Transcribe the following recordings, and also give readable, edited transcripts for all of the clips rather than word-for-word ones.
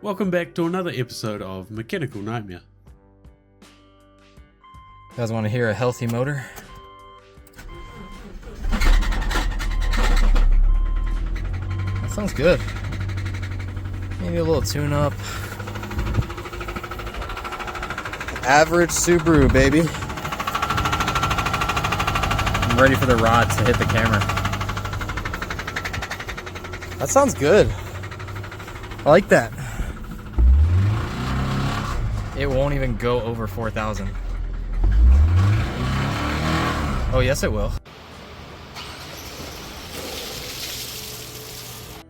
Welcome back to another episode of Mechanical Nightmare. You guys want to hear a healthy motor? That sounds good. Maybe a little tune-up. Average Subaru, baby. I'm ready for the rod to hit the camera. That sounds good. I like that. It won't even go over 4,000. Oh, yes, it will.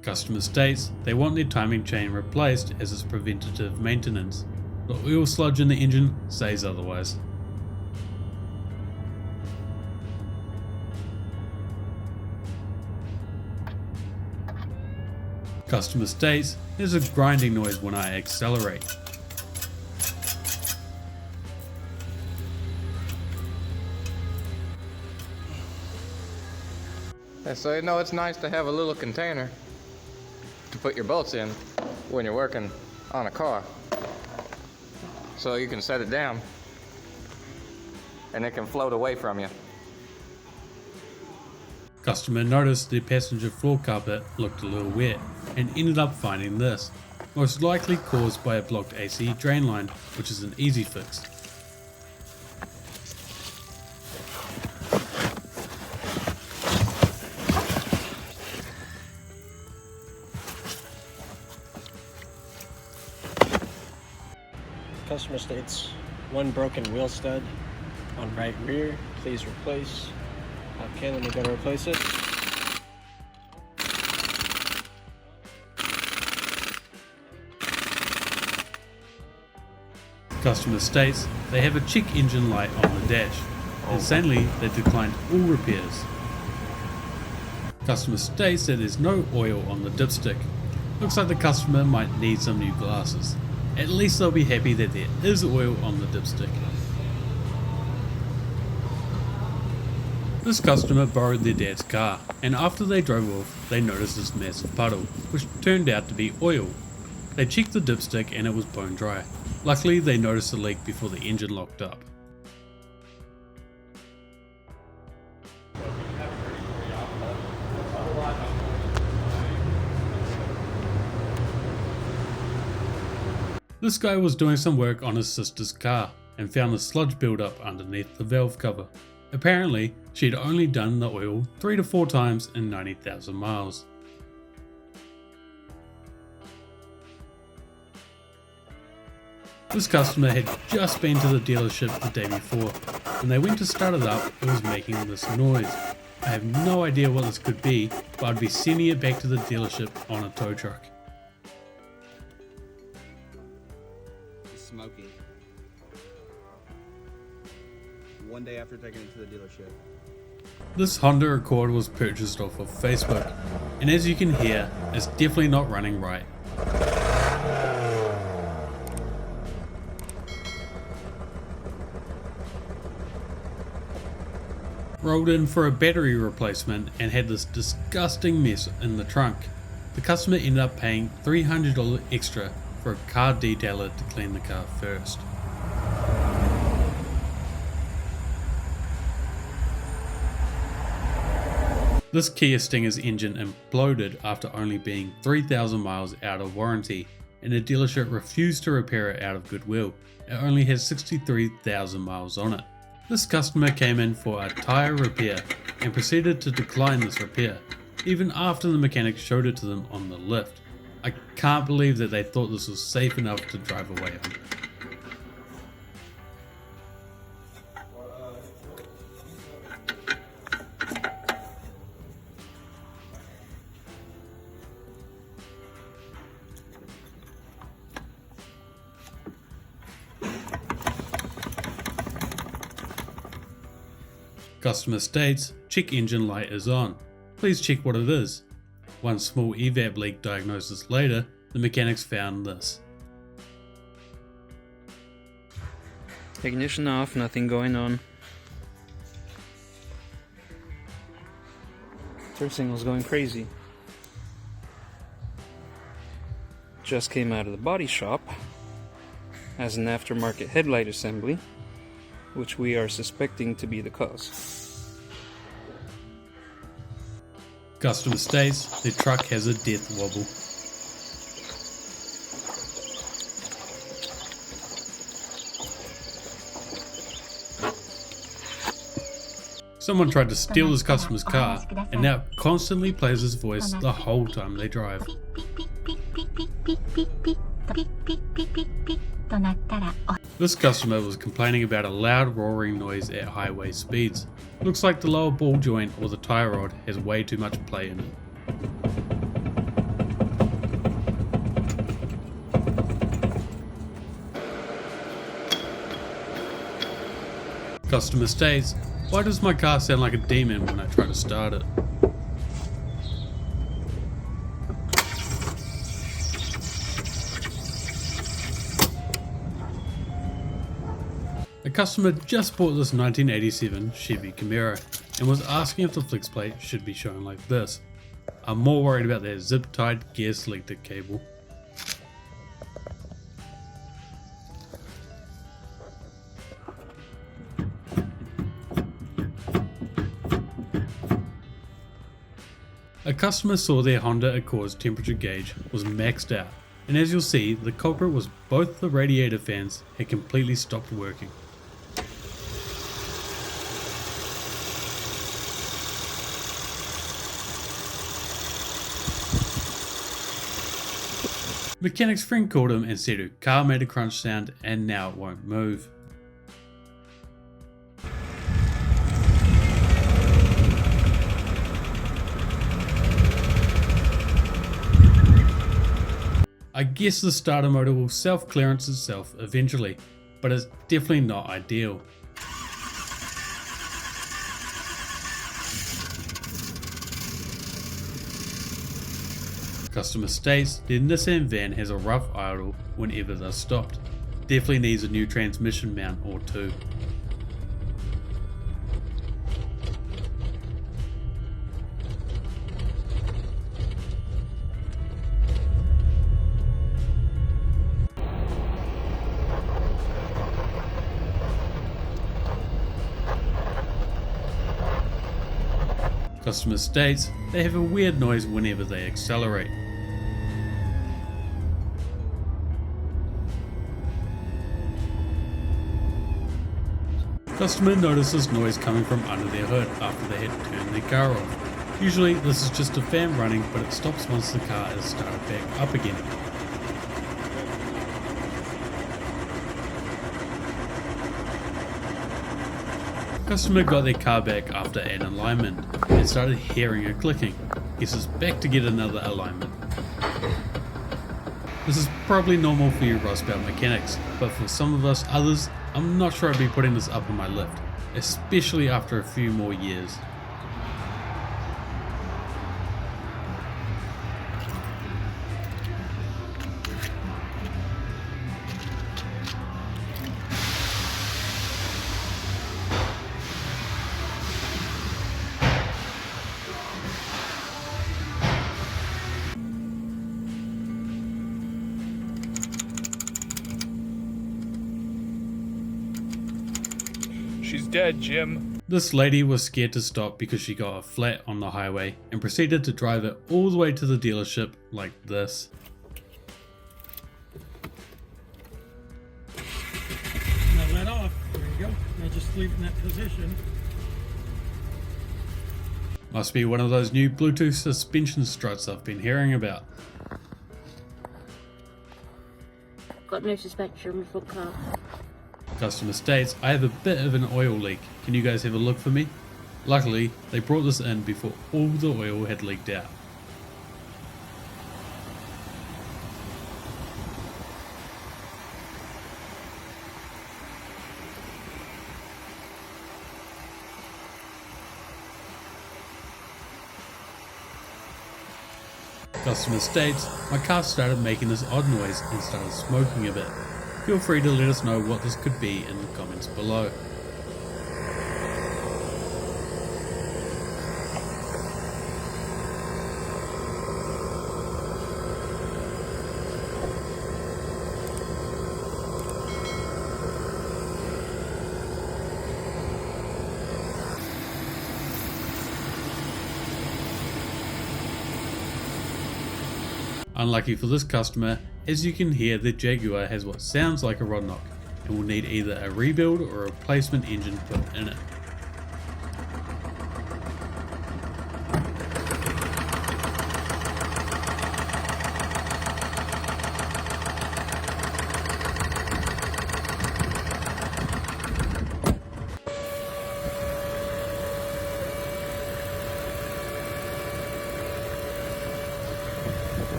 Customer states they want their timing chain replaced as it's preventative maintenance. The oil sludge in the engine says otherwise. Customer states there's a grinding noise when I accelerate. So you know it's nice to have a little container to put your bolts in when you're working on a car. So you can set it down and it can float away from you. Customer noticed the passenger floor carpet looked a little wet and ended up finding this, most likely caused by a blocked AC drain line, which is an easy fix. Customer states one broken wheel stud on right rear, please replace. Okay, let me go to replace it. Customer states they have a check engine light on the dash. Insanely, they declined all repairs. Customer states that there's no oil on the dipstick. Looks like the customer might need some new glasses. At least they'll be happy that there is oil on the dipstick. This customer borrowed their dad's car, and after they drove off, they noticed this massive puddle, which turned out to be oil. They checked the dipstick and it was bone dry. Luckily, they noticed the leak before the engine locked up. This guy was doing some work on his sister's car and found the sludge buildup underneath the valve cover. Apparently, she'd only done the oil 3 to 4 times in 90,000 miles. This customer had just been to the dealership the day before. When they went to start it up, it was making this noise. I have no idea what this could be, but I'd be sending it back to the dealership on a tow truck. Smoking. One day after taking it to the dealership. This Honda Accord was purchased off of Facebook, and as you can hear, it's definitely not running right. Rolled in for a battery replacement and had this disgusting mess in the trunk. The customer ended up paying $300 extra for a car detailer to clean the car first. This Kia Stinger's engine imploded after only being 3,000 miles out of warranty, and the dealership refused to repair it out of goodwill. It only has 63,000 miles on it. This customer came in for a tyre repair and proceeded to decline this repair, even after the mechanic showed it to them on the lift. I can't believe that they thought this was safe enough to drive away on. Customer states check engine light is on. Please check what it is. One small evap leak diagnosis later, the mechanics found this. Ignition off, nothing going on. Turn signal's going crazy. just came out of the body shop as an aftermarket headlight assembly, which we are suspecting to be the cause. Customer states the truck has a death wobble. Someone tried to steal this customer's car and now constantly plays his voice the whole time they drive. This customer was complaining about a loud roaring noise at highway speeds. Looks like the lower ball joint or the tie rod has way too much play in it. Customer states, "Why does my car sound like a demon when I try to start it?" A customer just bought this 1987 Chevy Camaro and was asking if the flex plate should be shown like this. I'm more worried about that zip-tied gear selector cable. A customer saw their Honda Accord's temperature gauge was maxed out, and as you'll see, the culprit was both the radiator fans had completely stopped working. Mechanic's friend called him and said her car made a crunch sound and now it won't move. I guess the starter motor will self-clearance itself eventually, but it's definitely not ideal. Customer states their Nissan van has a rough idle whenever they're stopped. Definitely needs a new transmission mount or two. Customer states they have a weird noise whenever they accelerate. Customer notices noise coming from under their hood after they had turned their car off. Usually this is just a fan running, but it stops once the car is started back up again. Customer got their car back after an alignment and started hearing a clicking. Guess it's back to get another alignment. This is probably normal for you Rust Belt mechanics, but for some of us others, I'm not sure I'd be putting this up on my lift, especially after a few more years. She's dead, Jim. This lady was scared to stop because she got a flat on the highway and proceeded to drive it all the way to the dealership like this. Now let off. There you go. Now just leave it in that position. Must be one of those new Bluetooth suspension struts I've been hearing about. Got no suspension for car. Customer states, I have a bit of an oil leak. Can you guys have a look for me? Luckily, they brought this in before all the oil had leaked out. Customer states, my car started making this odd noise and started smoking a bit. Feel free to let us know what this could be in the comments below. Unlucky for this customer, as you can hear, the Jaguar has what sounds like a rod knock and will need either a rebuild or a replacement engine put in it.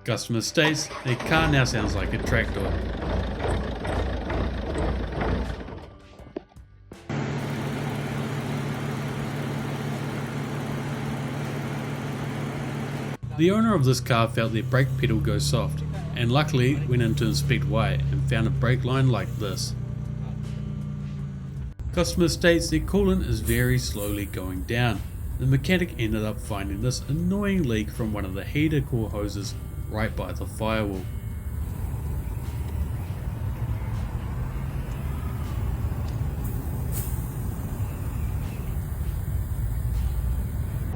Customer states their car now sounds like a tractor. The owner of this car felt their brake pedal go soft, and luckily went in to inspect why and found a brake line like this. Customer states their coolant is very slowly going down. The mechanic ended up finding this annoying leak from one of the heater core hoses right by the firewall.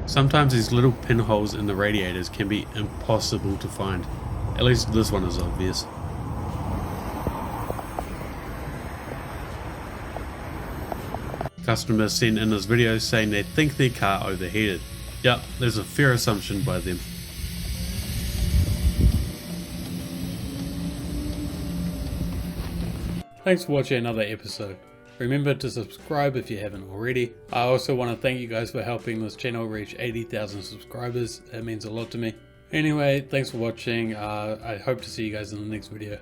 Sometimes these little pinholes in the radiators can be impossible to find. At least this one is obvious. Customer sent in this video saying they think their car overheated. Yeah, there's a fair assumption by them. Thanks for watching another episode. Remember to subscribe if you haven't already. I also want to thank you guys for helping this channel reach 80,000 subscribers. It means a lot to me. Anyway, thanks for watching. I hope to see you guys in the next video.